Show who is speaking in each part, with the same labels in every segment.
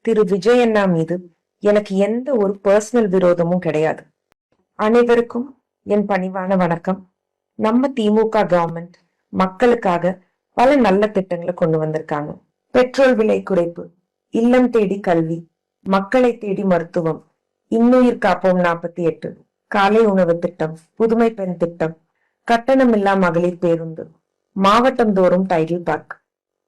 Speaker 1: திரு விஜய் அண்ணா மீது எனக்கு எந்த ஒரு பர்சனல் விரோதமும் கிடையாது. அனைவருக்கும் என் பணிவான வணக்கம். நம்ம திமுக கவர்மெண்ட் மக்களுக்காக பல நல்ல திட்டங்களை கொண்டு வந்திருக்காங்க. பெட்ரோல் விலை குறைப்பு, இல்லம் தேடி கல்வி, மக்களை தேடி மருத்துவம், இன்னுயிர் காப்போம் 48, காலை உணவு திட்டம், புதுமை பெண் திட்டம், கட்டணமில்லா மகளிர் பேருந்து, மாவட்டம் தோறும் டைட்டில் பார்க்,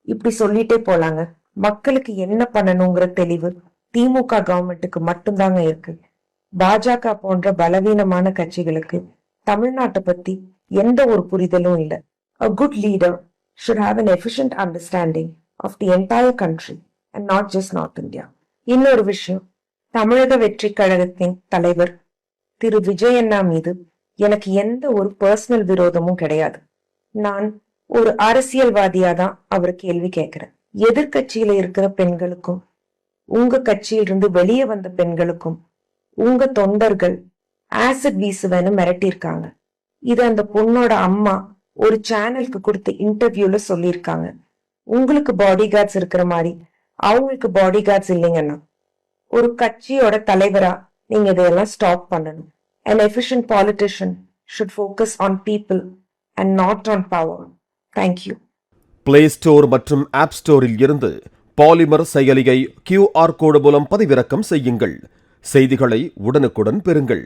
Speaker 1: இப்படி சொல்லிட்டே போலாங்க. மக்களுக்கு என்ன பண்ணணுங்கிற தெளிவு திமுக கவர்மெண்ட்டுக்கு மட்டும்தாங்க இருக்கு. பாஜக போன்ற பலவீனமான கட்சிகளுக்கு தமிழ்நாட்டை பத்தி எந்த ஒரு புரிதலும் இல்லை. A good leader should have an efficient understanding of the entire country and not just North India. இன்னொரு விஷயம், தமிழக வெற்றி கழகத்தின் தலைவர் திரு விஜய் அண்ணா மீது எனக்கு எந்த ஒரு பர்சனல் விரோதமும் கிடையாது. நான் ஒரு அரசியல்வாதியா தான் அவர் கேள்வி கேட்கிறேன். எதிர்கட்சியில இருக்கிற பெண்களுக்கும் உங்க கட்சியிலிருந்து வெளியே வந்த பெண்களுக்கும் உங்க தொண்டர்கள் ஆசிட் வீசுவேன்னு மிரட்டியிருக்காங்க. இது அந்த பொண்ணோட அம்மா ஒரு சேனலுக்கு கொடுத்த இன்டர்வியூல சொல்லியிருக்காங்க. உங்களுக்கு பாடி கார்ட்ஸ் இருக்கிற மாதிரி அவங்களுக்கு பாடி கார்ட்ஸ் இல்லைங்கன்னா ஒரு கட்சியோட தலைவரா நீங்க இதையெல்லாம் ஸ்டாப் பண்ணணும். An efficient politician should focus on people and not on power. Thank you.
Speaker 2: Play store மற்றும் ஆப் ஸ்டோரில் இருந்து பாலிமர் செயலியை QR கோடு மூலம் பதிவிறக்கம் செய்யுங்கள். செய்திகளை உடனுக்குடன் பெறுங்கள்.